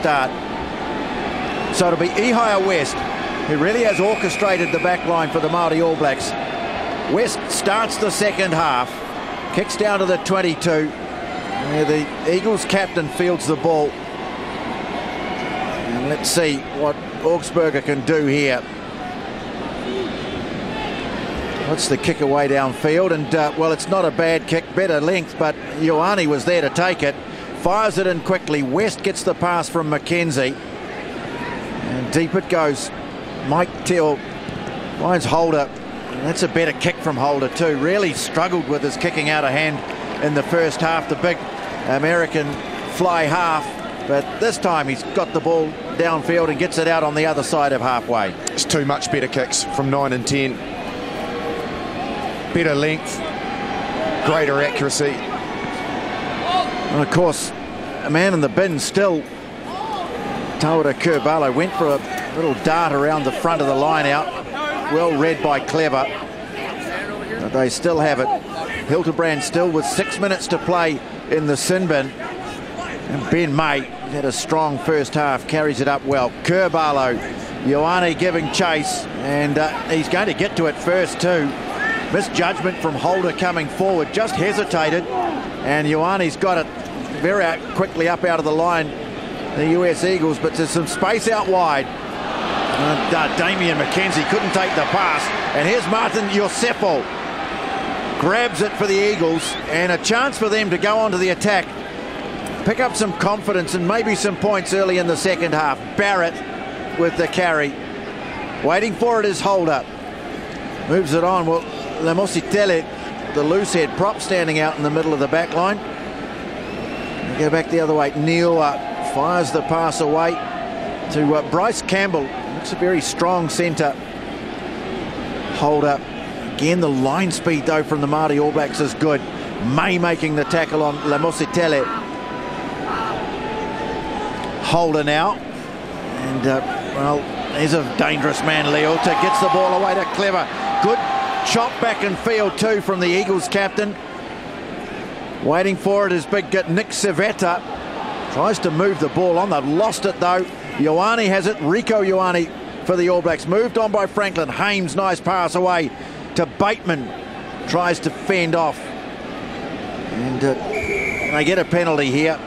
start. So it'll be Ihaya West, who really has orchestrated the back line for the Maori All Blacks. West starts the second half, kicks down to the 22, where the Eagles captain fields the ball. And let's see what Augsburger can do here. What's the kick away downfield? And, well, it's not a bad kick, better length, but Ioane was there to take it. Fires it in quickly. West gets the pass from McKenzie. And deep it goes. Mike Till finds Holder. And that's a better kick from Holder too. Really struggled with his kicking out of hand in the first half. The big American fly half. But this time he's got the ball downfield and gets it out on the other side of halfway. It's two much better kicks from 9 and 10. Better length, greater accuracy. And of course, a man in the bin still. Taura Kurbalo went for a little dart around the front of the line out. Well read by Clever. But they still have it. Hildebrand still with 6 minutes to play in the sin bin. And Ben May had a strong first half, carries it up well. Kurbalo, Ioane giving chase, and he's going to get to it first too. Misjudgment from Holder coming forward, just hesitated, and Ioane's got it very quickly up out of the line, the US Eagles, but there's some space out wide. Damien McKenzie couldn't take the pass, and here's Martin Yosefo. Grabs it for the Eagles, and a chance for them to go onto the attack, pick up some confidence and maybe some points early in the second half. Barrett with the carry. Waiting for it is Holder. Moves it on. Well, Lemositele, the loose head prop, standing out in the middle of the back line. Go back the other way. Neil fires the pass away to Bryce Campbell. Looks a very strong centre. Holder. Again, the line speed, though, from the Māori All Blacks is good. May making the tackle on Lemositele. Holder now. And, well, there's a dangerous man, Leota. Gets the ball away to Clever. Good chop back in field too from the Eagles captain. Waiting for it is big Nick Savetta. Tries to move the ball on. They've lost it though. Ioane has it. Rico Ioane for the All Blacks. Moved on by Franklin. Hames, nice pass away to Bateman. Tries to fend off. And they get a penalty here.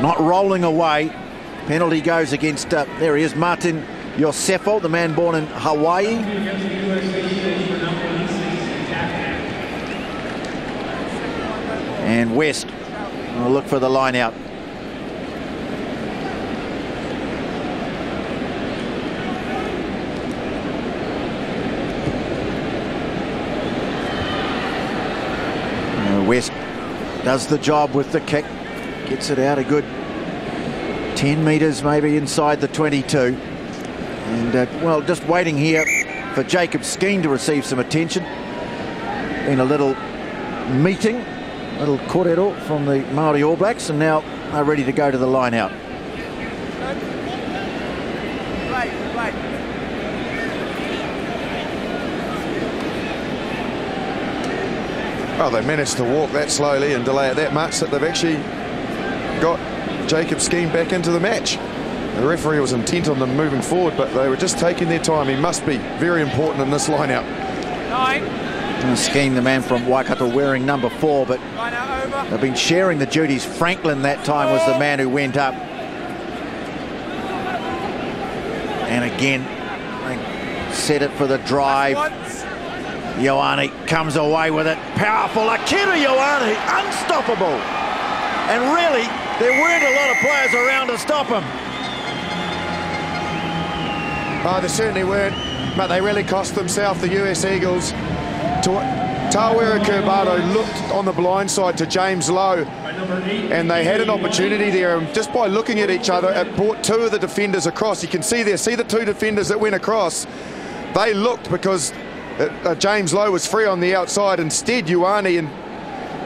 Not rolling away. Penalty goes against, there he is, Martin Yosefo, the man born in Hawaii. And West will look for the line out. West does the job with the kick. Gets it out a good 10 metres maybe inside the 22. And, well, just waiting here for Jacob Skeen to receive some attention. In a little meeting, a little kōrero from the Māori All Blacks, and now are ready to go to the line out. Well, they managed to walk that slowly and delay it that much that they've actually got Jacob Skeen back into the match. The referee was intent on them moving forward, but they were just taking their time. He must be very important in this line-out. Skeen, the man from Waikato, wearing number 4, but they've been sharing the duties. Franklin that time was the man who went up. And again, they set it for the drive. Ioane comes away with it. Powerful. Akira Ioane, unstoppable. And really, there weren't a lot of players around to stop him. Oh, they certainly weren't, but they really cost themselves, the US Eagles. Tawera Kurbalo looked on the blind side to James Lowe, and they had an opportunity there, and just by looking at each other, it brought two of the defenders across. You can see there, see the two defenders that went across. They looked because James Lowe was free on the outside. Instead, Ioane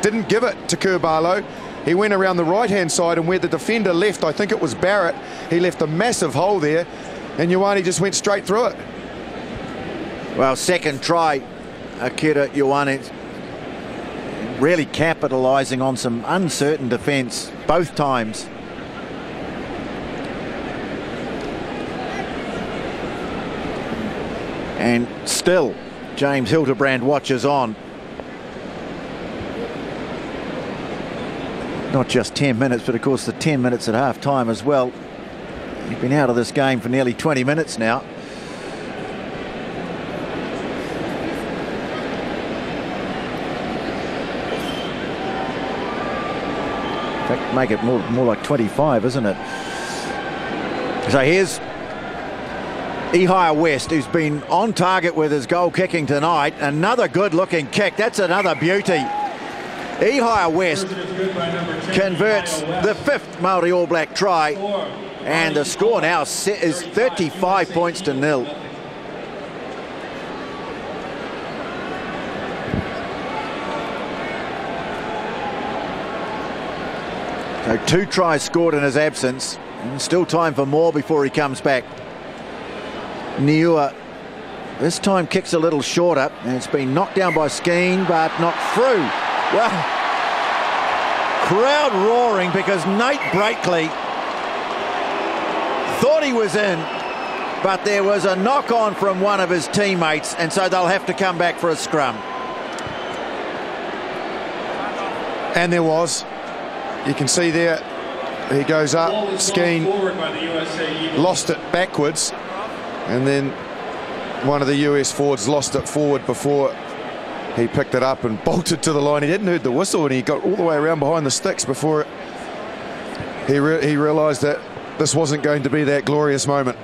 didn't give it to Kurbalo. He went around the right-hand side, and where the defender left, I think it was Barrett, he left a massive hole there, and Ioane just went straight through it. Well, second try, Akira Ioane. really capitalising on some uncertain defence both times. And still, James Hildebrand watches on. Not just 10 minutes, but of course the 10 minutes at half-time as well. He's been out of this game for nearly 20 minutes now. In fact, make it more like 25, isn't it? So here's Ehire West, who's been on target with his goal kicking tonight. Another good-looking kick. That's another beauty. Ehire West converts the 5th Maori All Black try, and the score now is 35 points to 0. So 2 tries scored in his absence, and still time for more before he comes back. Niua this time kicks a little shorter, and it's been knocked down by Skeen, but not through. Well, crowd roaring because Nate Breakley thought he was in, but there was a knock on from one of his teammates, and so they'll have to come back for a scrum. And there was. You can see there, he goes up, Skeen lost it backwards, and then one of the US forwards lost it forward before he picked it up and bolted to the line. He didn't hear the whistle, and he got all the way around behind the sticks before he realised that this wasn't going to be that glorious moment.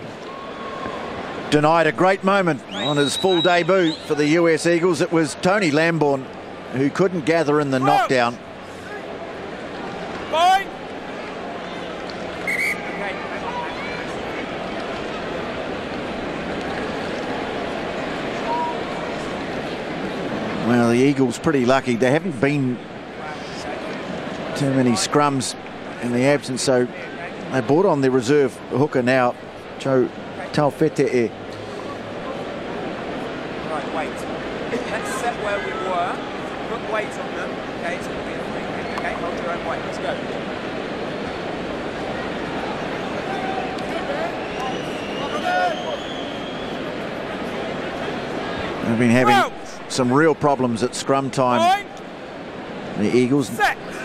Denied a great moment on his full debut for the US Eagles. It was Tony Lambourne who couldn't gather in the knockdown. Fine. Well, the Eagles pretty lucky. There haven't been too many scrums in the absence, so they brought on the reserve hooker now, Joe Taufete'e. Right, wait. Let's set where we were. Put weight on them. Okay, it's going to be a free kick. Okay, hold your own weight. Let's go. They've been having some real problems at scrum time. The Eagles,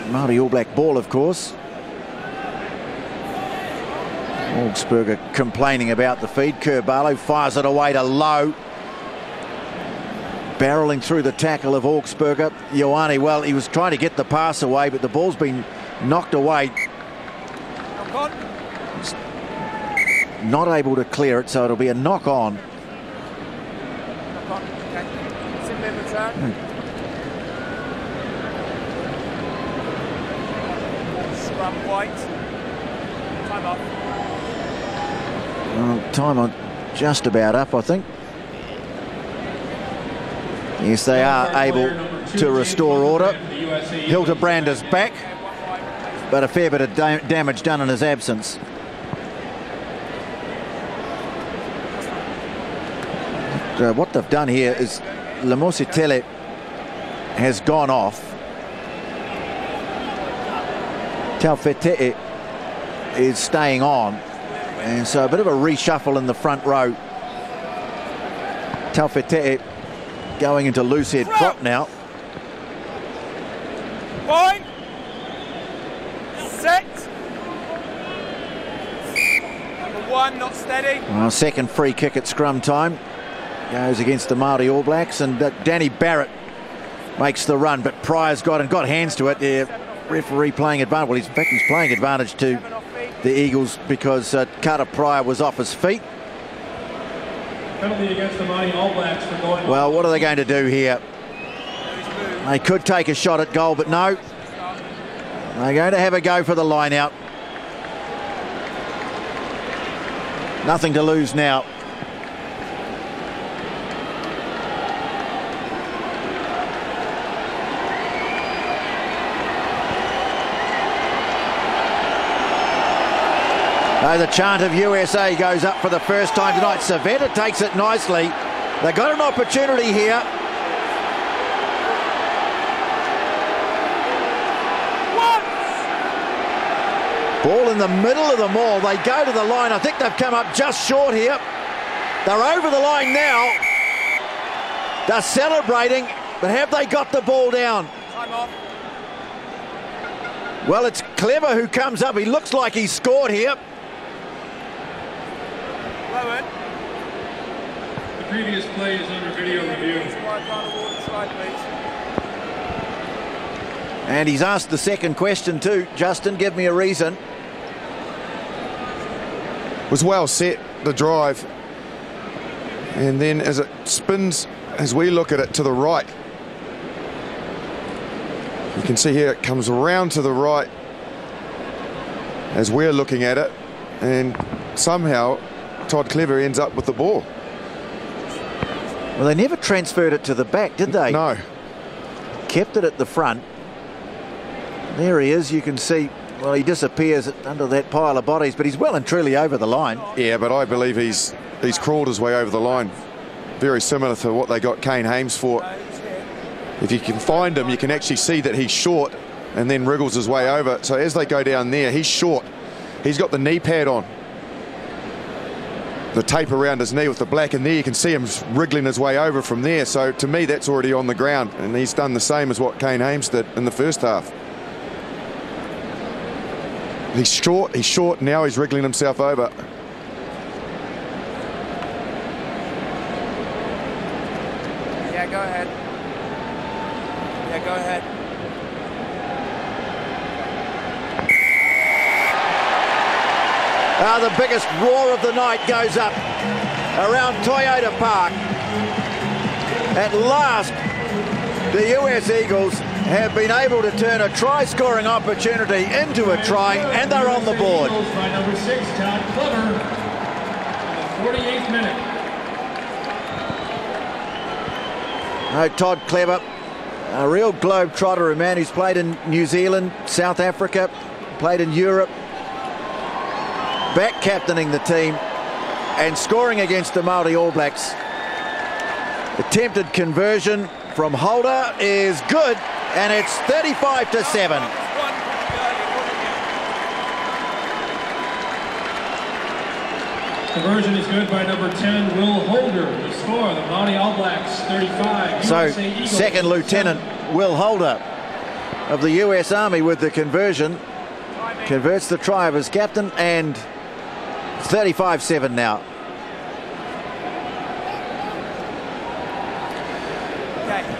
Maori All Black ball, of course. Augsburger complaining about the feed. Kerr-Barlow fires it away to Lowe. Barreling through the tackle of Augsburger. Ioane, well, he was trying to get the pass away, but the ball's been knocked away. He's not able to clear it, so it'll be a knock on. Scrum white. Time up. Well, time on just about up, I think. Yes, they are able to restore order. Hildebrand is back, but a fair bit of damage done in his absence. What they've done here is Lamositele has gone off. Taufete'e is staying on, and so a bit of a reshuffle in the front row. Taufete'e going into loose head prop now. Point. Set. Number 1, not steady. Well, second free kick at scrum time goes against the Maori All Blacks, and Danny Barrett makes the run, but Pryor's got hands to it. The referee playing advantage. Well, in fact, he's playing advantage to the Eagles because Carter Pryor was off his feet. Penalty against the Maori All Blacks for going. Well, what are they going to do here? They could take a shot at goal, but no. They're going to have a go for the line out. Nothing to lose now. The chant of USA goes up for the first time tonight. Savetta takes it nicely. They got an opportunity here. Ball in the middle of the maul. They go to the line. I think they've come up just short here. They're over the line now. They're celebrating, but have they got the ball down? Time off. Well, it's Clever who comes up. He looks like he's scored here. Lowen. The previous play is under video review. And he's asked the second question too. Justin, give me a reason. Was well set, the drive. And then as it spins, as we look at it to the right, you can see here it comes around to the right as we're looking at it, and somehow Todd Clever ends up with the ball. Well, they never transferred it to the back, did they? No. Kept it at the front. There he is. You can see, well, he disappears under that pile of bodies, but he's well and truly over the line. Yeah, but I believe he's crawled his way over the line. Very similar to what they got Kane Hames for. If you can find him, you can actually see that he's short and then wriggles his way over. So as they go down there, he's short. He's got the knee pad on, the tape around his knee with the black, and there you can see him wriggling his way over from there. So to me, that's already on the ground, and he's done the same as what Kane Hames did in the first half. He's short, now he's wriggling himself over. Yeah, go ahead. Yeah, go ahead. The biggest roar of the night goes up around Toyota Park. At last, the US Eagles have been able to turn a try-scoring opportunity into a try, and they're on the board. By number 6, Todd Clever, in the 48th minute. Todd Clever, a real globe-trotter, a man who's played in New Zealand, South Africa, played in Europe, back captaining the team and scoring against the Maori All Blacks. Attempted conversion from Holder is good, and it's 35-7. Conversion is good by number 10, Will Holder. The score, the Maori All Blacks, 35. So, USA Eagles, second Lieutenant 7. Will Holder of the US Army with the conversion. Converts the try of his captain, and 35-7 now.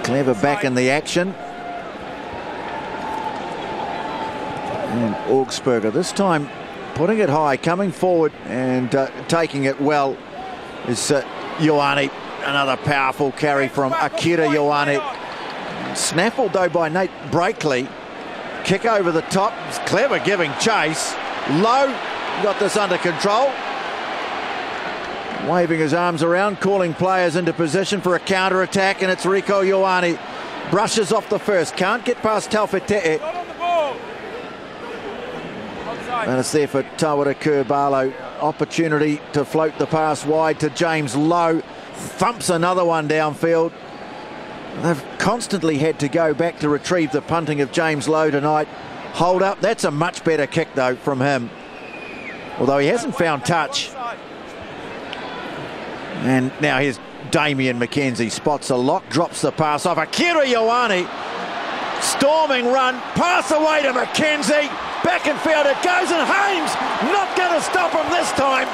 Clever back in the action. And Augsburger this time putting it high, coming forward and taking it well is Ioane. Another powerful carry from Akira Ioane. Snaffled though by Nate Breakley. Kick over the top. It's Clever giving chase. Low got this under control. Waving his arms around, calling players into position for a counter-attack, and it's Rieko Ioane. Brushes off the first. Can't get past Taufete'e. And it's there for Tawera Kurbalo. Opportunity to float the pass wide to James Lowe. Thumps another one downfield. They've constantly had to go back to retrieve the punting of James Lowe tonight. Hold up. That's a much better kick, though, from him. Although he hasn't found touch. And now here's Damian McKenzie. Spots a lock, drops the pass off. Akira Ioane. Storming run. Pass away to McKenzie. Back and field it goes, and Hames not going to stop him this time.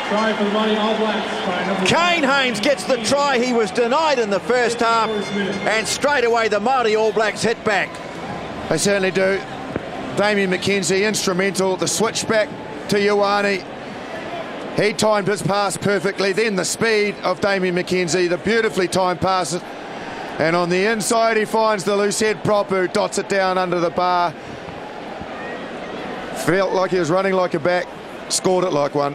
Try for the Maori All Blacks by number Kane Hames gets the try he was denied in the first half, and straight away the Maori All Blacks hit back. They certainly do. Damian McKenzie instrumental. The switchback to Ioane. He timed his pass perfectly. Then the speed of Damian McKenzie, the beautifully timed pass. And on the inside, he finds the loose head prop who dots it down under the bar. Felt like he was running like a back, scored it like one.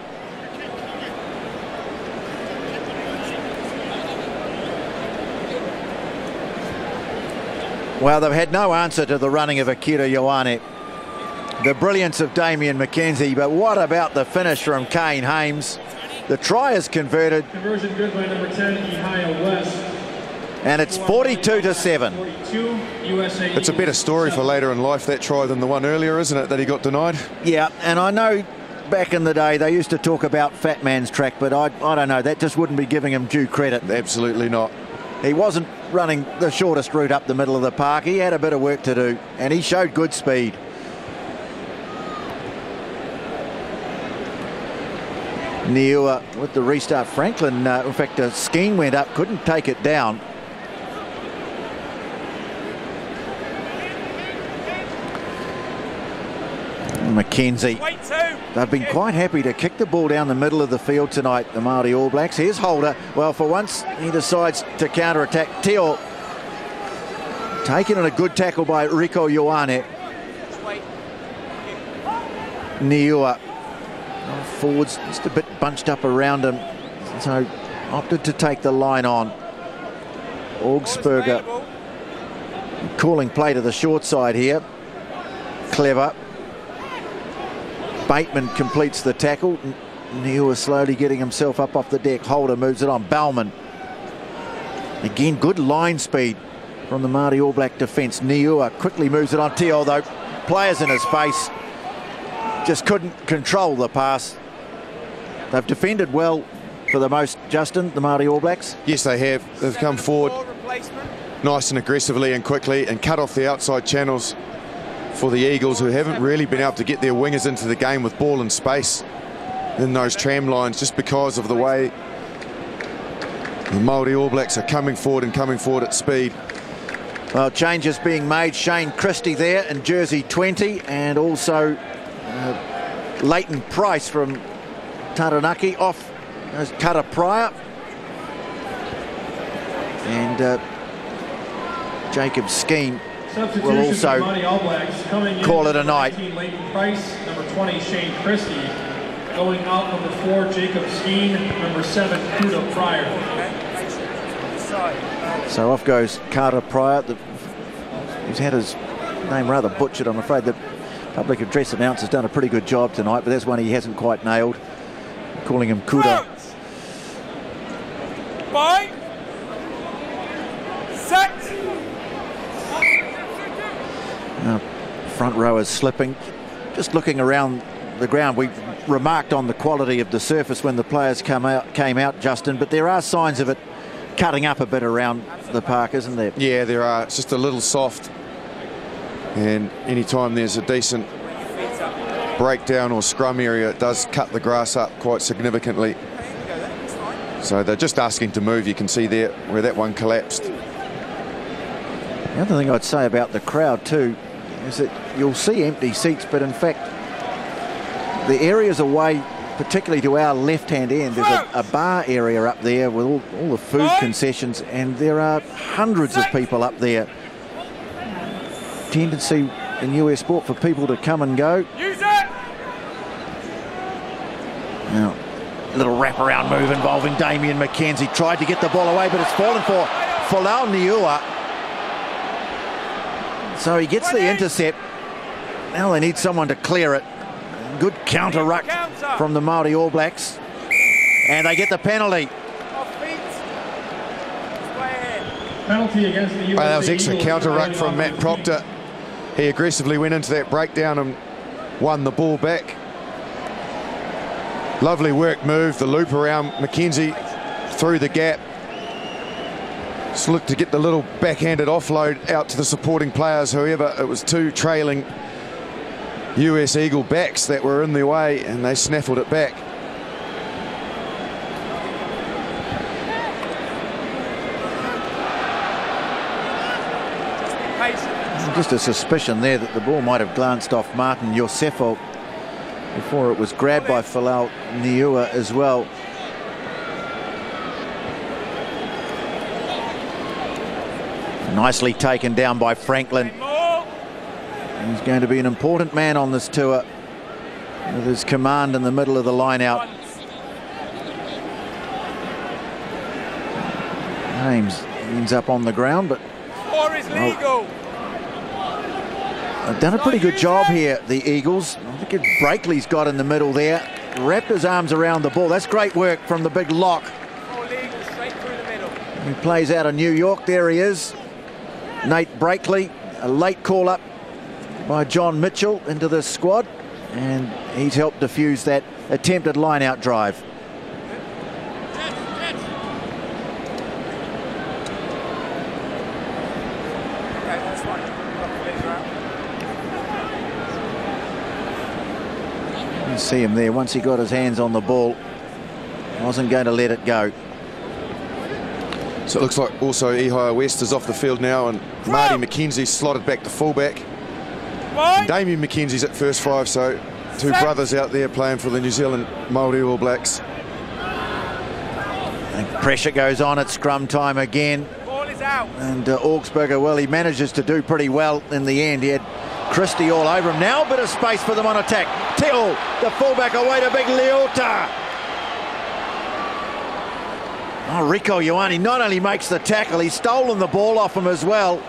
Well, they've had no answer to the running of Akira Ioane. The brilliance of Damian McKenzie, but what about the finish from Kane Hames? The try is converted. Conversion good by number 10, Ihaya West. And it's 42-7. It's a better story for later in life, that try, than the one earlier, isn't it, that he got denied? Yeah, and I know back in the day they used to talk about fat man's track, but I don't know, that just wouldn't be giving him due credit. Absolutely not. He wasn't running the shortest route up the middle of the park. He had a bit of work to do, and he showed good speed. Niua with the restart. Franklin, in fact, Skeen went up, couldn't take it down. Mackenzie. They've been quite happy to kick the ball down the middle of the field tonight, the Maori All Blacks. Here's Holder. Well, for once, he decides to counter-attack. Teo taken in a good tackle by Rico Ioane. Niua. Forwards just a bit bunched up around him, so opted to take the line on. Augsburger calling play to the short side here. Clever. Bateman completes the tackle. Niua slowly getting himself up off the deck. Holder moves it on. Bauman. Again, good line speed from the Māori All Black defence. Niua quickly moves it on. Teo, though, players in his face, just couldn't control the pass. They've defended well for the most, Justin, the Māori All Blacks. Yes, they have. They've come forward nice and aggressively and quickly and cut off the outside channels for the Eagles, who haven't really been able to get their wingers into the game with ball and space in those tram lines, just because of the way the Māori All Blacks are coming forward at speed. Well, changes being made. Shane Christie there in jersey 20, and also Leighton Price from Taranaki off as Kara Pryor. And Jacob Skeen will also call it a night. Leighton Price, number 20, Shane Christie. Going out number 4, Jacob Skeen, number 7, Kuda Pryor. So off goes Kara Pryor. He's had his name rather butchered, I'm afraid. The public address announcer's done a pretty good job tonight, but that's one he hasn't quite nailed, calling him Kuda. Bye. Set. Front row is slipping. Just looking around the ground, we remarked on the quality of the surface when the players came out, Justin, but there are signs of it cutting up a bit around the park, isn't there? Yeah, there are. It's just a little soft, and anytime there's a decent breakdown or scrum area, it does cut the grass up quite significantly. So they're just asking to move. You can see there where that one collapsed. The other thing I'd say about the crowd too is that you'll see empty seats, but in fact the areas away, particularly to our left-hand end, there's a bar area up there with all the food concessions, and there are hundreds of people up there. Tendency in US sport for people to come and go. Use it. Now, a little wraparound move involving Damien McKenzie. Tried to get the ball away, but it's fallen for Folau Niua. So he gets the intercept. Now they need someone to clear it. Good counter-ruck from the Māori All Blacks. And they get the penalty. Penalty against the USA. That was extra counter-ruck from Matt Proctor. He aggressively went into that breakdown and won the ball back. Lovely work move, the loop around McKenzie through the gap. Just looked to get the little backhanded offload out to the supporting players. However, it was two trailing US Eagle backs that were in the way, and they snaffled it back. Just a suspicion there that the ball might have glanced off Martin Iosefo before it was grabbed by Folau Niua as well. Nicely taken down by Franklin. He's going to be an important man on this tour with his command in the middle of the line out. James ends up on the ground, but they've done a pretty good job here, the Eagles. I think Breakley's got in the middle there, wrapped his arms around the ball. That's great work from the big lock. He plays out of New York. There he is. Nate Breakley, a late call-up by John Mitchell into the squad, and he's helped defuse that attempted line-out drive. You see him there. Once he got his hands on the ball, wasn't going to let it go. So it looks like also Ihia West is off the field now, and Marty McKenzie slotted back to fullback. And Damien McKenzie's at first five, so two brothers out there playing for the New Zealand Maori All Blacks. And pressure goes on at scrum time again. Ball is out. And Augsburger, well, he manages to do pretty well in the end. He had Christie all over him. Now a bit of space for them on attack. Teo, the fullback, away to big Leota. Oh, Rieko Ioane not only makes the tackle, he's stolen the ball off him as well.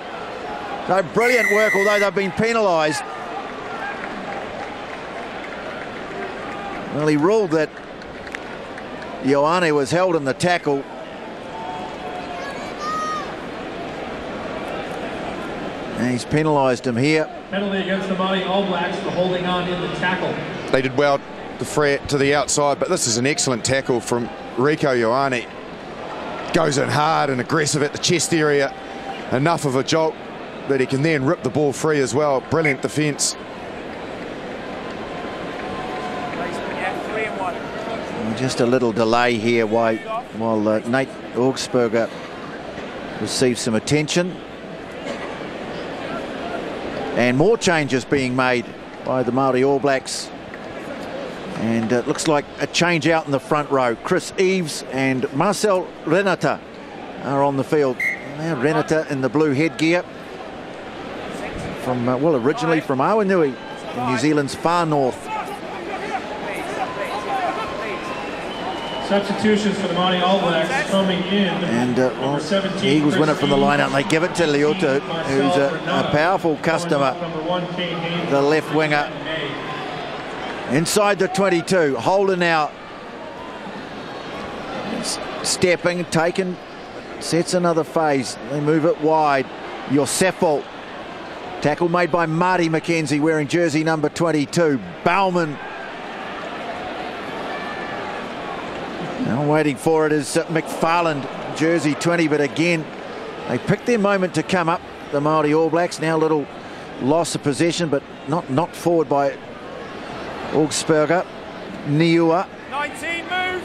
So brilliant work, although they've been penalised. Well, he ruled that Ioane was held in the tackle. And he's penalised him here. Penalty against the Maori All Blacks for holding on in the tackle. They did well to the outside, but this is an excellent tackle from Rieko Ioane. Goes in hard and aggressive at the chest area. Enough of a jolt that he can then rip the ball free as well. Brilliant defence. Just a little delay here while Nate Augsburger receives some attention. And more changes being made by the Maori All Blacks. And it looks like a change out in the front row. Chris Eves and Marcel Renata are on the field. Now Renata in the blue headgear. From, well, originally from Awanui in New Zealand's far north. Substitutions for the Maori All Blacks coming in. And well, the Eagles win it from the line out, and they give it to Leota, who's a powerful customer, the left winger. Inside the 22, Holden now. Stepping, taken, sets another phase. They move it wide. Yosefo. Tackle made by Marty McKenzie wearing jersey number 22. Bauman. Now waiting for it is McFarland, jersey 20, but again, they picked their moment to come up, the Maori All Blacks. Now a little loss of possession, but not knocked forward by Augsburger. Niua. 19, move!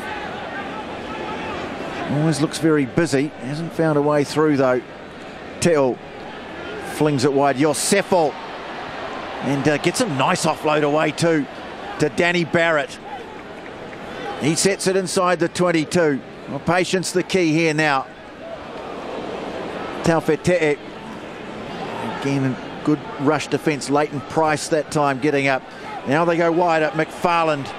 Always looks very busy. Hasn't found a way through, though. Teo flings it wide. Yosefo. And gets a nice offload away, too, to Danny Barrett. He sets it inside the 22. Well, patience the key here now. Taufete'e. Again, good rush defence. Leighton Price that time getting up. Now they go wide at McFarland.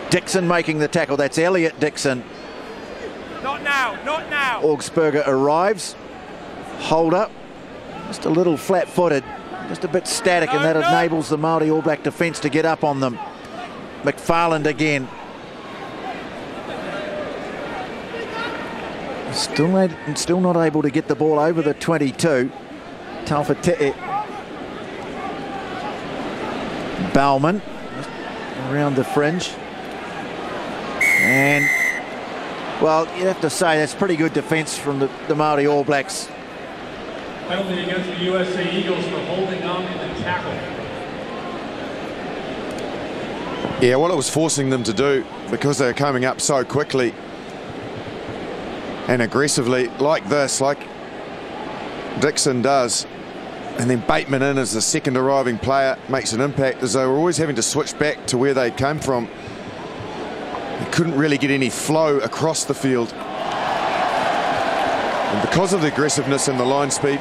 Dixon making the tackle. That's Elliot Dixon. Not now, not now. Augsburger arrives. Hold up. Just a little flat-footed. Just a bit static, and that enables the Maori All Black defence to get up on them. McFarland again. Still not able to get the ball over the 22. Taufete'e. Bauman around the fringe. And, well, you have to say that's pretty good defence from the Maori All Blacks. Penalty against the USA Eagles for holding on in the tackle. Yeah, what it was forcing them to do, because they were coming up so quickly and aggressively like this, like Dixon does, and then Bateman in as the second arriving player makes an impact, as they were always having to switch back to where they came from. They couldn't really get any flow across the field. And because of the aggressiveness and the line speed,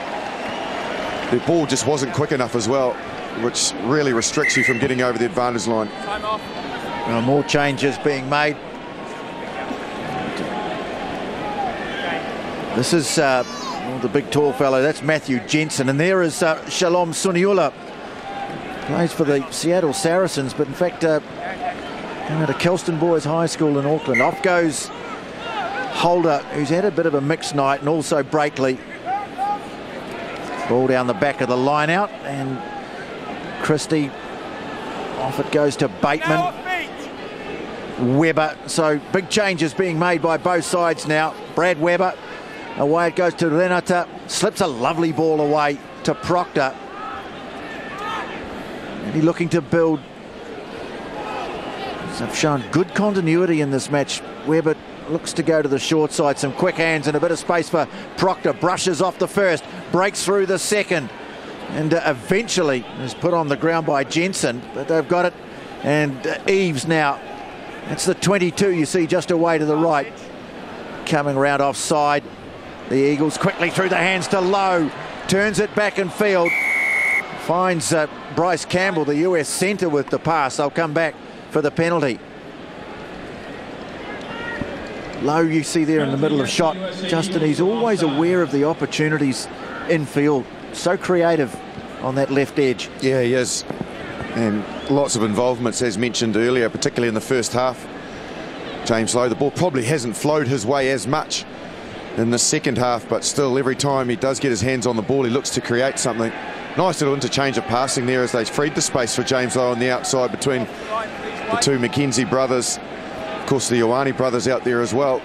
their ball just wasn't quick enough as well, which really restricts you from getting over the advantage line. Time off. More changes being made. This is the big tall fellow. That's Matthew Jensen, and there is Shalom Suniula. Plays for the Seattle Saracens, but in fact came out of Kelston Boys High School in Auckland. Off goes Holder, who's had a bit of a mixed night, and also Breakley. Ball down the back of the line out, and Christie, off it goes to Bateman. Webber, so big changes being made by both sides now. Brad Webber, away it goes to Renata, slips a lovely ball away to Proctor. And he's looking to build. So they've shown good continuity in this match. Webber looks to go to the short side, some quick hands and a bit of space for Proctor. Brushes off the first, breaks through the second, and eventually is put on the ground by Jensen, but they've got it. And Eves now, that's the 22 you see just away to the right, coming round offside. The Eagles quickly through the hands to Lowe, turns it back in field, finds Bryce Campbell, the US centre, with the pass. They'll come back for the penalty. Lowe, you see there in the middle of shot. Justin, he's always aware of the opportunities in field. So creative on that left edge. Yeah, he is. And lots of involvements, as mentioned earlier, particularly in the first half. James Lowe, the ball probably hasn't flowed his way as much in the second half, but still, every time he does get his hands on the ball, he looks to create something. Nice little interchange of passing there as they freed the space for James Lowe on the outside between the two McKenzie brothers. Of course, the Ioane brothers out there as well.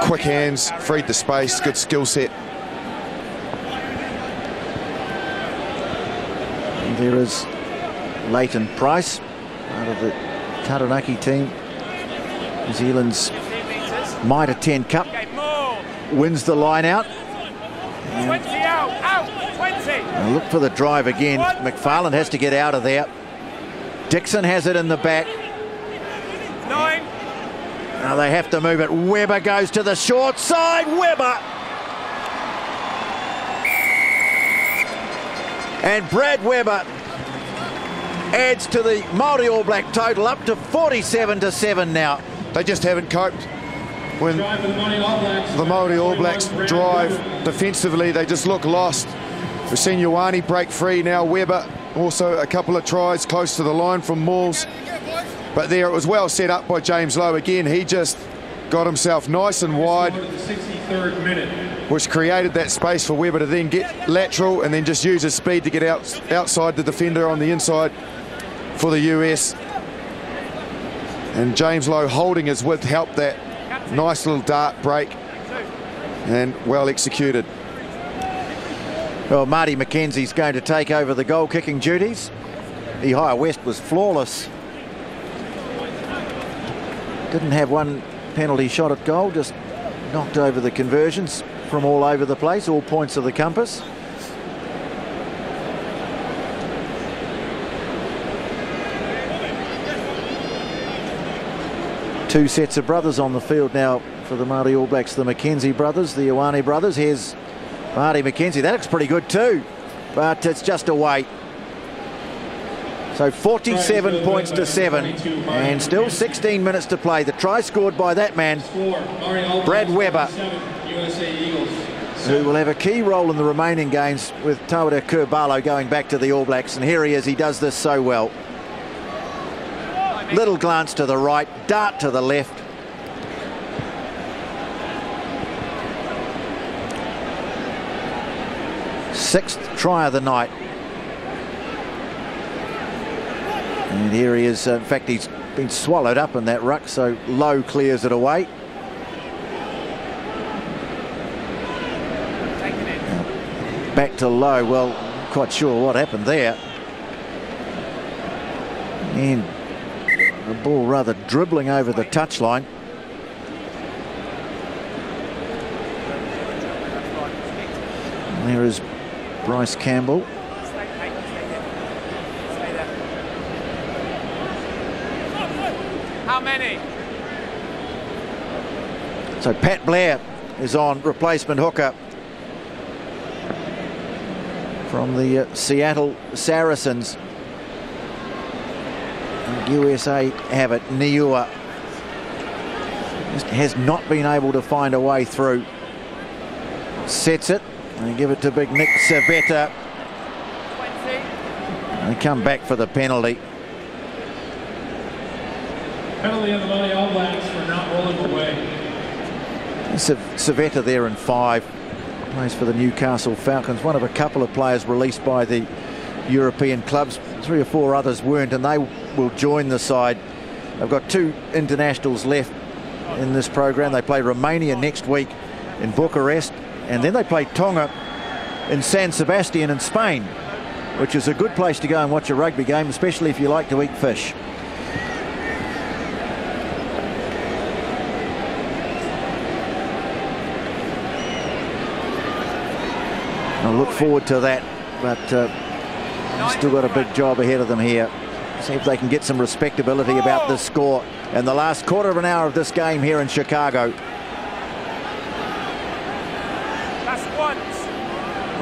Quick hands, freed the space, good skill set. There is Leighton Price, out of the Taranaki team. New Zealand's Mitre 10 Cup. Wins the line out. 20 out, 20. Now look for the drive again. McFarlane has to get out of there. Dixon has it in the back. 9. Now they have to move it. Webber goes to the short side. Webber. And Brad Webber adds to the Maori All Black total, up to 47-7 now. They just haven't coped when the Maori All Blacks drive defensively. They just look lost. We've seen Ioane break free now. Webber also a couple of tries close to the line from Mauls. But there it was well set up by James Lowe. Again, he just got himself nice and wide, which created that space for Webber to then get lateral and then just use his speed to get outside the defender on the inside for the US. And James Lowe holding his width helped that. Nice little dart break and well executed. Well, Marty McKenzie's going to take over the goal kicking duties. Ihia West was flawless. Didn't have one penalty shot at goal, just knocked over the conversions from all over the place, all points of the compass. Two sets of brothers on the field now for the Māori All Blacks, the McKenzie brothers, the Ioane brothers. Here's Marty McKenzie. That looks pretty good too, but it's just a wait. So 47 points to 7 and still 16 minutes to play. The try scored by that man, Brad Webber, who will have a key role in the remaining games with Tawera Kurbalo going back to the All Blacks. And here he is, he does this so well. Little glance to the right, dart to the left. Sixth try of the night. And here he is. In fact, he's been swallowed up in that ruck, so Lowe clears it away. Back to Lowe. Well, I'm quite sure what happened there. And the ball rather dribbling over the touchline. And there is Bryce Campbell. How many? So Pat Blair is on, replacement hooker from the Seattle Saracens. And USA have it. Niua just has not been able to find a way through. Sets it and give it to big Nick Savetta. And they come back for the penalty. Penalty on the Maori All Blacks for not Roland away. Savetta there in 5. Plays for the Newcastle Falcons. One of a couple of players released by the European clubs. 3 or 4 others weren't, and they will join the side. They've got 2 internationals left in this program. They play Romania next week in Bucharest, and then they play Tonga in San Sebastian in Spain, which is a good place to go and watch a rugby game, especially if you like to eat fish. I look forward to that, but still got a big job ahead of them here. See if they can get some respectability about this score in the last quarter of an hour of this game here in Chicago.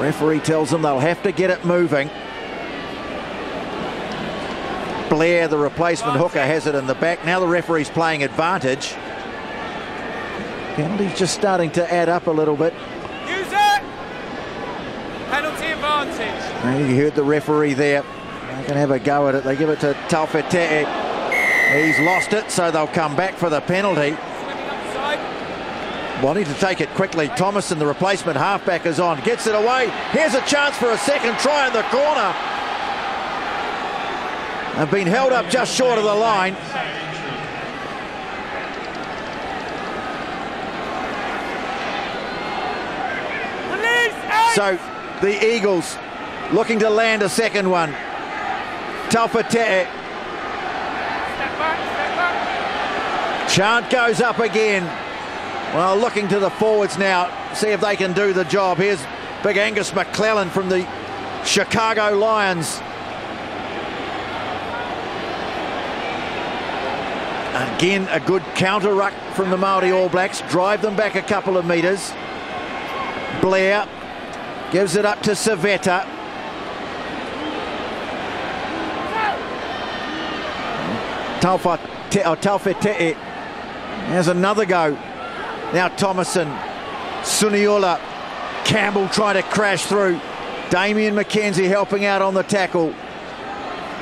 Referee tells them they'll have to get it moving. Blair, the replacement hooker, has it in the back. Now the referee's playing advantage. Penalty's just starting to add up a little bit. Use it! Penalty advantage. You heard the referee there. They can have a go at it. They give it to Taufete'e. He's lost it, so they'll come back for the penalty. Wanting to take it quickly. Thomason, the replacement halfback, is on. Gets it away. Here's a chance for a second try in the corner. They've been held up just short of the line. So the Eagles looking to land a second one. Taufete'e. Chant goes up again. Well, looking to the forwards now, see if they can do the job. Here's Big Angus McClellan from the Chicago Lions. Again, a good counter ruck from the Maori All Blacks. Drive them back a couple of metres. Blair gives it up to Savetta. Taufete'e has another go. Now Thomason, Suniula, Campbell trying to crash through. Damien McKenzie helping out on the tackle.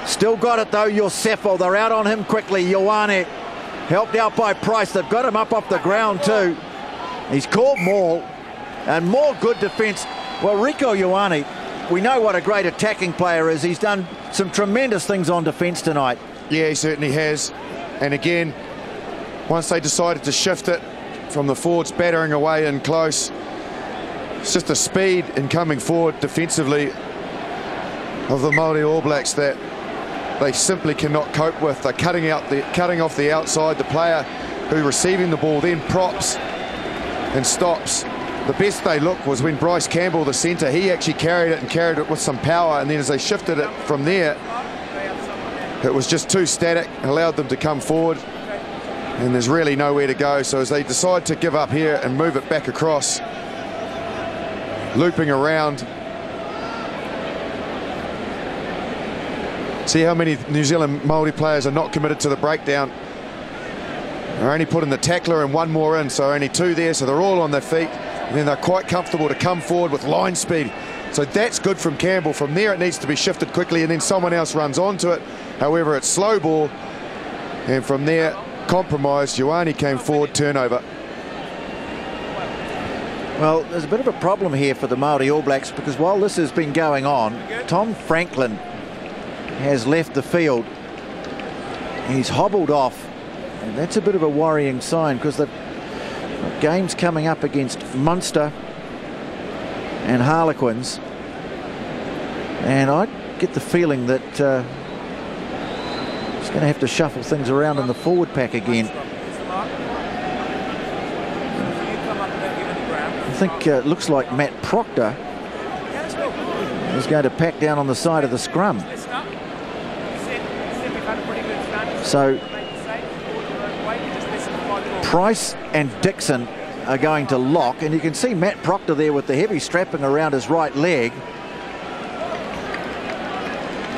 Still got it though, Yosefo. They're out on him quickly. Ioane helped out by Price. They've got him up off the ground too. He's called maul, and more good defence. Well, Rieko Ioane, we know what a great attacking player is. He's done some tremendous things on defence tonight. Yeah, he certainly has. And again, once they decided to shift it from the forwards battering away in close, it's just the speed in coming forward defensively of the Maori All Blacks that they simply cannot cope with. They're cutting off the outside. The player who receiving the ball then props and stops. The best they look was when Bryce Campbell, the centre, he actually carried it with some power, and then as they shifted it from there, it was just too static, allowed them to come forward, and there's really nowhere to go. So as they decide to give up here and move it back across, looping around. See how many New Zealand Māori players are not committed to the breakdown. They're only putting the tackler and one more in, so only 2 there, so they're all on their feet, and then they're quite comfortable to come forward with line speed. So that's good from Campbell. From there it needs to be shifted quickly, and then someone else runs onto it. However, it's slow ball, and from there, compromised. Ioane came forward, turnover. Well, there's a bit of a problem here for the Maori All Blacks, because while this has been going on, Tom Franklin has left the field. He's hobbled off, and that's a bit of a worrying sign, because the game's coming up against Munster and Harlequins, and I get the feeling that he's going to have to shuffle things around in the forward pack again. I think it looks like Matt Proctor is going to pack down on the side of the scrum. So Price and Dixon are going to lock, and you can see Matt Proctor there with the heavy strapping around his right leg.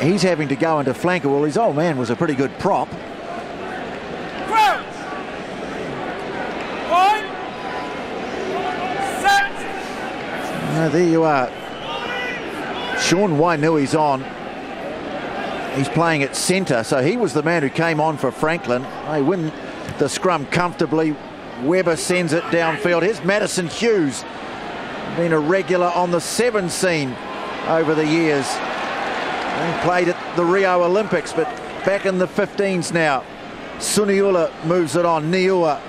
He's having to go into flanker. Well, his old man was a pretty good prop. There you are. Sean Wainui's on. He's playing at centre, so he was the man who came on for Franklin. They win the scrum comfortably. Webber sends it downfield. Here's Madison Hughes, been a regular on the 7 scene over the years. He played at the Rio Olympics, but back in the 15s now. Suniula moves it on. Niua.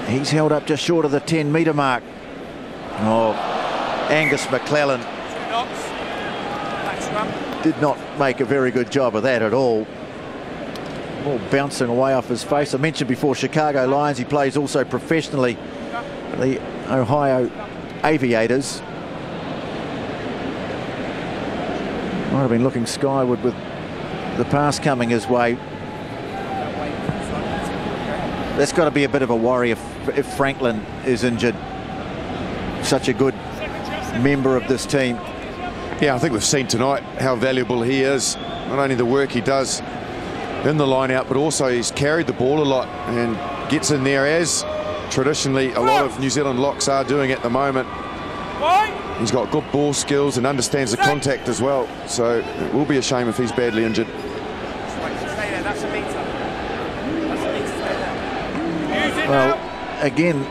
He's held up just short of the 10-metre mark. Oh, Angus McClellan did not make a very good job of that at all. Ball bouncing away off his face. I mentioned before, Chicago Lions. He plays also professionally for the Ohio Aviators. Might have been looking skyward with the pass coming his way. That's got to be a bit of a worry if Franklin is injured. Such a good member of this team. Yeah, I think we've seen tonight how valuable he is. Not only the work he does in the line out, but also he's carried the ball a lot and gets in there, as traditionally a lot of New Zealand locks are doing at the moment. He's got good ball skills and understands the contact as well, so it will be a shame if he's badly injured. Well, again,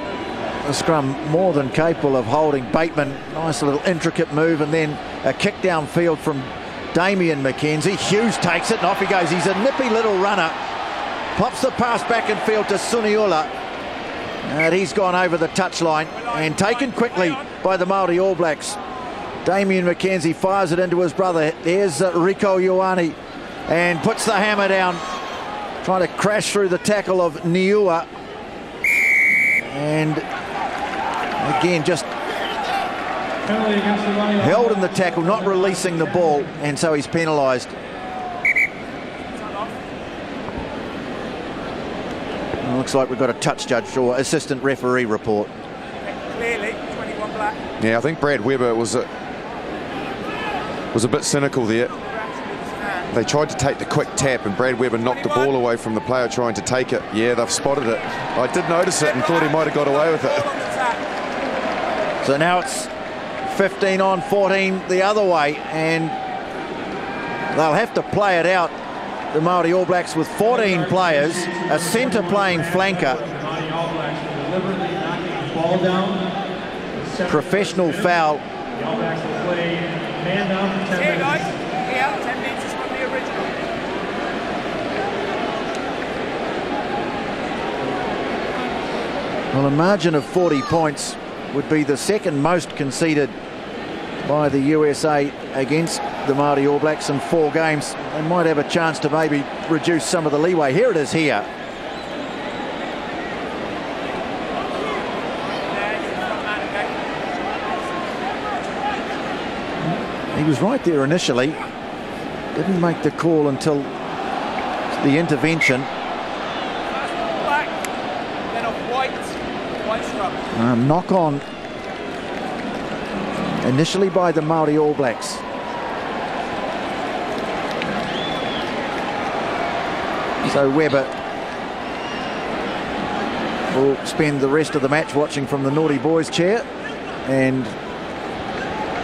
the scrum more than capable of holding Bateman. Nice little intricate move, and then a kick downfield from Damian McKenzie. Hughes takes it and off he goes. He's a nippy little runner. Pops the pass back in field to Suniula. And he's gone over the touchline and taken quickly by the Maori All Blacks. Damian McKenzie fires it into his brother. Here's Rico Ioane and puts the hammer down, trying to crash through the tackle of Niua. And again, just held in the tackle, not releasing the ball, and so he's penalised. Looks like we've got a touch judge or assistant referee report. Clearly, 21 black. Yeah, I think Brad Webber was a bit cynical there. They tried to take the quick tap and Brad Webber knocked the ball away from the player trying to take it. Yeah, they've spotted it. I did notice it and thought he might have got away with it. So now it's 15 on 14 the other way, and they'll have to play it out. The Maori All Blacks with 14 players, a centre playing flanker. Professional foul. The All Blacks will play man down for 10 Here, minutes. guys. Here, 10 minutes is from the original. Well, a margin of 40 points would be the second most conceded by the USA against the Maori All Blacks in 4 games. They might have a chance to maybe reduce some of the leeway. Here it is here. He was right there initially. Didn't make the call until the intervention. Black, then off white scrub. Knock on initially by the Maori All Blacks. So Webber will spend the rest of the match watching from the Naughty Boys chair, and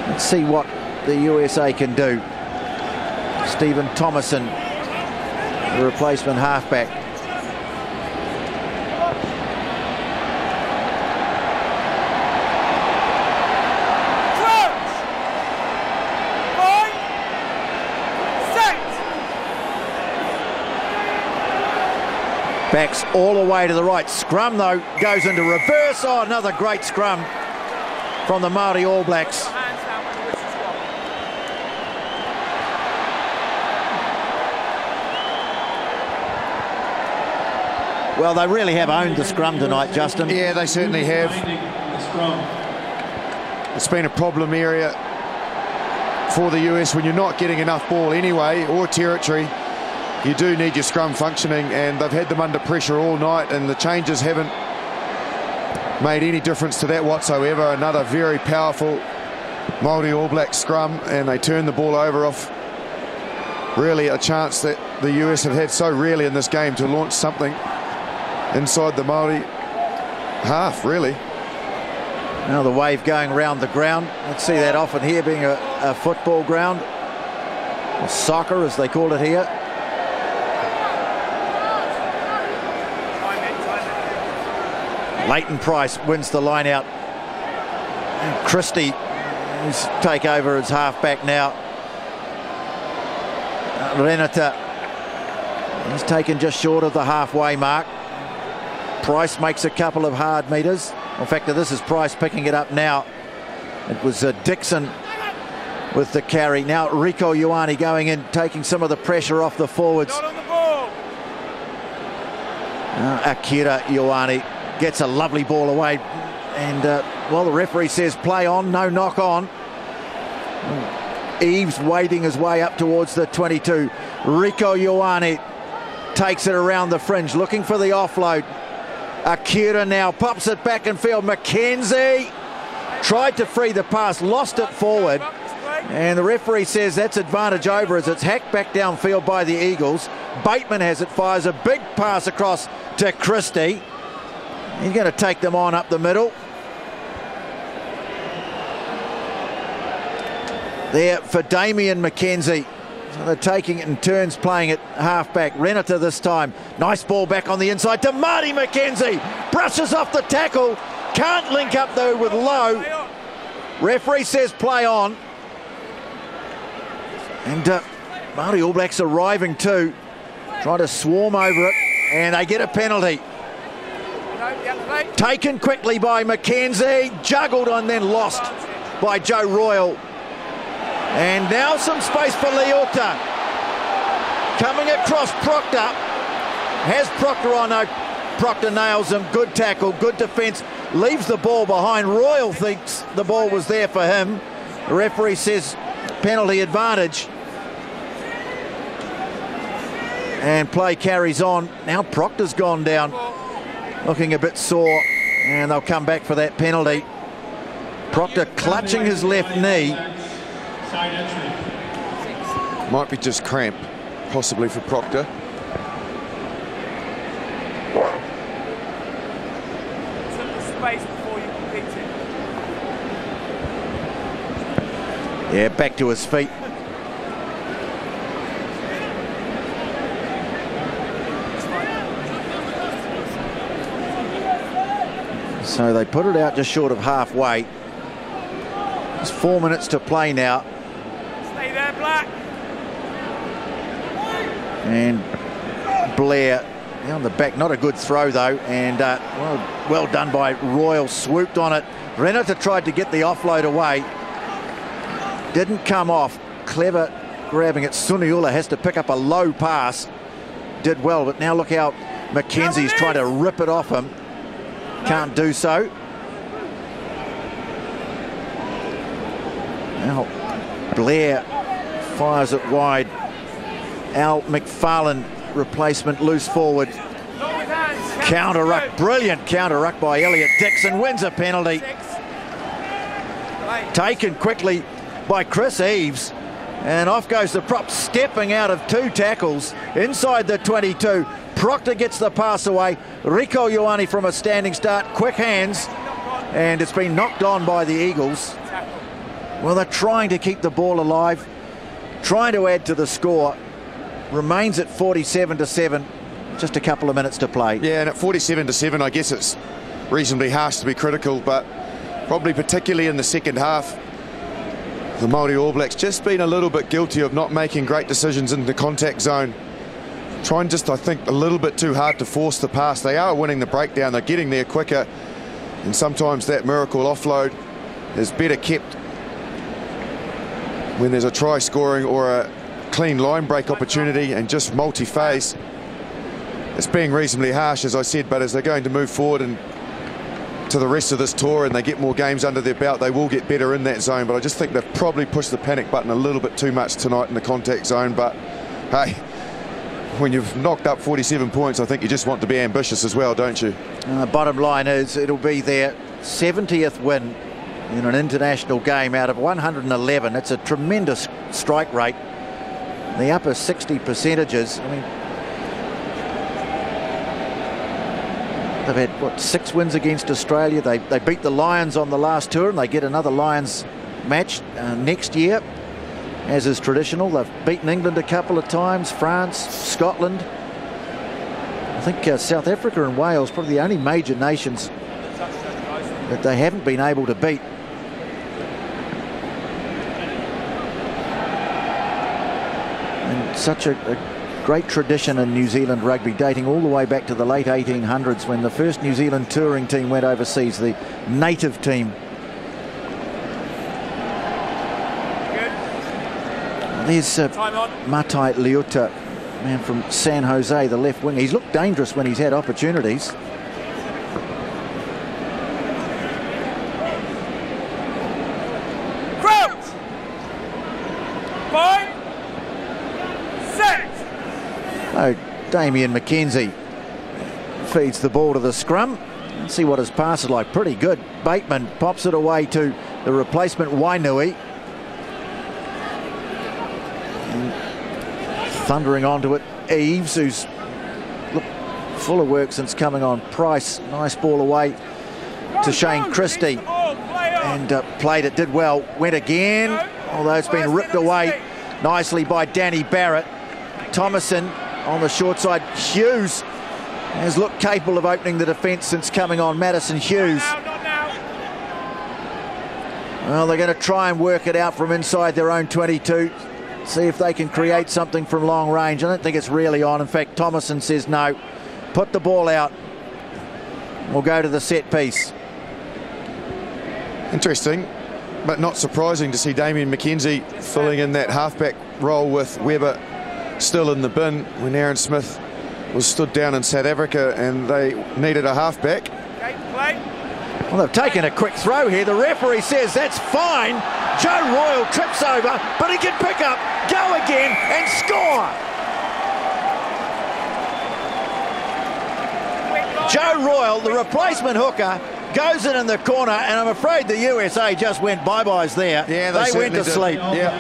let's see what the USA can do. Stephen Thomason, the replacement halfback. Backs all the way to the right. Scrum, though, goes into reverse. Oh, another great scrum from the Maori All Blacks. Well, they really have owned the scrum tonight, Justin. Yeah, they certainly have. It's been a problem area for the US when you're not getting enough ball anyway, or territory. You do need your scrum functioning, and they've had them under pressure all night, and the changes haven't made any difference to that whatsoever. Another very powerful Maori All Black scrum, and they turn the ball over off really a chance that the US have had so rarely in this game to launch something inside the Maori half, really. Now the wave going around the ground. Let's see that often here, being a football ground, or soccer as they call it here. Leighton Price wins the line out. And Christie is take over as halfback now. Renata is taken just short of the halfway mark. Price makes a couple of hard meters. In fact, this is Price picking it up now. It was Dixon with the carry. Now Rieko Ioane going in, taking some of the pressure off the forwards. Not on the ball. Akira Ioane gets a lovely ball away. And, well, the referee says play on, no knock on. Eves wading his way up towards the 22. Rieko Ioane takes it around the fringe, looking for the offload. Akira now pops it back in field. McKenzie tried to free the pass, lost it forward. And the referee says that's advantage over as it's hacked back downfield by the Eagles. Bateman has it, fires a big pass across to Christie. He's going to take them on up the middle. There for Damien McKenzie. So they're taking it in turns, playing it halfback. Renata this time. Nice ball back on the inside to Marty McKenzie. Brushes off the tackle. Can't link up though with Lowe. Referee says play on. And Maori All Blacks arriving too. Trying to swarm over it. And they get a penalty. Taken quickly by McKenzie. Juggled and then lost by Joe Royal. And now some space for Leota. Coming across Proctor. Has Proctor on. No, Proctor nails him. Good tackle, good defence. Leaves the ball behind. Royal thinks the ball was there for him. The referee says penalty advantage. And play carries on. Now Proctor's gone down. Looking a bit sore. And they'll come back for that penalty. Proctor clutching his left knee. Might be just cramp, possibly for Proctor. Space before you complete it. Yeah, back to his feet. So they put it out just short of halfway. There's 4 minutes to play now. Stay there, Black. And Blair on the back, not a good throw though, and well done by Royal, swooped on it. Renata tried to get the offload away, didn't come off. Clever grabbing it. Suniula has to pick up a low pass, did well, but now look how McKenzie's trying to rip it off him, can't do so. Now Blair fires it wide. Al McFarlane replacement loose forward. Counter ruck, brilliant counter ruck by Elliot Dixon, wins a penalty. Taken quickly by Chris Eves, and off goes the prop, stepping out of 2 tackles inside the 22. Proctor gets the pass away. Rieko Ioane from a standing start, quick hands, and it's been knocked on by the Eagles. Well, they're trying to keep the ball alive, trying to add to the score. Remains at 47-7, just a couple of minutes to play. Yeah, and at 47-7, I guess it's reasonably harsh to be critical, but probably particularly in the second half, the Maori All Blacks just been a little bit guilty of not making great decisions in the contact zone. Trying just, I think, a little bit too hard to force the pass. They are winning the breakdown, they're getting there quicker, and sometimes that miracle offload is better kept when there's a try scoring or a clean line break opportunity, and just multi-phase. It's being reasonably harsh, as I said, but as they're going to move forward and to the rest of this tour and they get more games under their belt, they will get better in that zone. But I just think they've probably pushed the panic button a little bit too much tonight in the contact zone. But hey, when you've knocked up 47 points, I think you just want to be ambitious as well, don't you? Bottom line is it'll be their 70th win in an international game out of 111. It's a tremendous strike rate. The upper 60 percentages. I mean, they've had, what, 6 wins against Australia. They beat the Lions on the last tour, and they get another Lions match next year, as is traditional. They've beaten England a couple of times, France, Scotland. I think South Africa and Wales, probably the only major nations that they haven't been able to beat. And such a great tradition in New Zealand rugby, dating all the way back to the late 1800s when the first New Zealand touring team went overseas, the native team. There's Matai Liuta, man from San Jose, the left wing. He's looked dangerous when he's had opportunities. Crouch! 5, 6. Oh, Damien McKenzie feeds the ball to the scrum. Let's see what his pass is like. Pretty good. Bateman pops it away to the replacement Wainui. Thundering onto it, Eves, who's full of work since coming on. Price, nice ball away to Shane Christie, and played it, did well, went again, although it's been ripped away nicely by Danny Barrett. Thomason on the short side. Hughes has looked capable of opening the defence since coming on. Madison Hughes. Well, they're going to try and work it out from inside their own 22. See if they can create something from long range. I don't think it's really on. In fact, Thomason says no. Put the ball out. We'll go to the set piece. Interesting, but not surprising to see Damien McKenzie filling in that halfback role with Webber still in the bin when Aaron Smith was stood down in South Africa and they needed a halfback. Well, they've taken a quick throw here. The referee says that's fine. Joe Royal trips over, but he can pick up, go again, and score. Joe Royal, the replacement hooker, goes in the corner, and I'm afraid the USA just went bye-byes there. Yeah, they went to did. sleep. Yeah.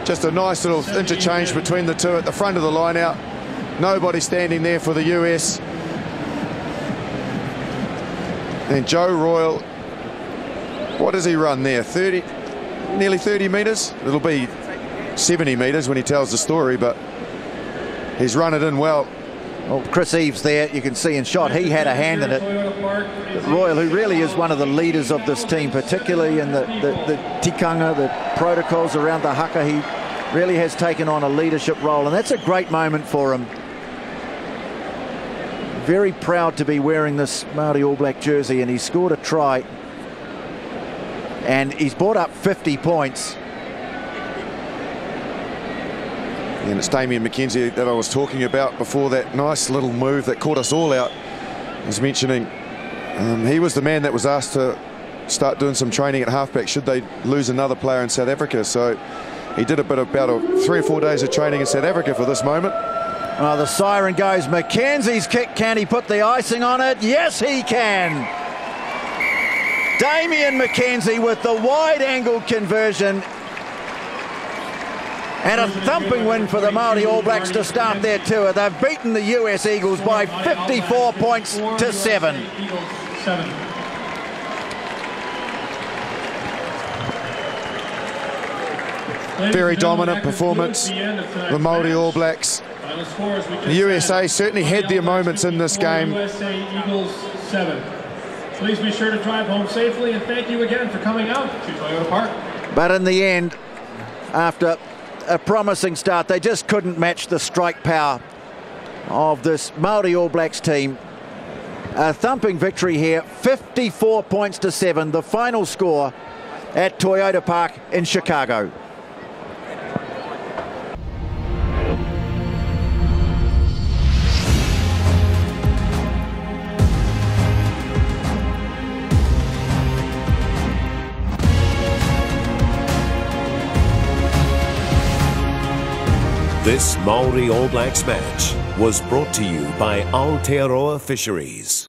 Just a nice little interchange between the two at the front of the line out. Nobody standing there for the US. And Joe Royal, what does he run there? 30, nearly 30 metres? It'll be 70 metres when he tells the story, but he's run it in well. Well, Chris Eves there, you can see in shot, he had a hand in it. But Royal, who really is one of the leaders of this team, particularly in the tikanga, the protocols around the haka, he really has taken on a leadership role, and that's a great moment for him. Very proud to be wearing this Maori All Black jersey, and he scored a try and he's brought up 50 points. And it's Damien McKenzie that I was talking about before, that nice little move that caught us all out. I was mentioning he was the man that was asked to start doing some training at halfback should they lose another player in South Africa, so he did about 3 or 4 days of training in South Africa for this moment. Oh, the siren goes. McKenzie's kick. Can he put the icing on it? Yes, he can. Damien McKenzie with the wide-angle conversion. And a thumping win for the Maori All Blacks to start their tour. They've beaten the US Eagles by 54 points to 7. Very dominant performance, the Maori All Blacks. The USA certainly had their moments in this game. USA Eagles 7. Please be sure to drive home safely, and thank you again for coming out to Toyota Park. But in the end, after a promising start, they just couldn't match the strike power of this Maori All Blacks team. A thumping victory here, 54 points to 7, the final score at Toyota Park in Chicago. This Maori All Blacks match was brought to you by Aotearoa Fisheries.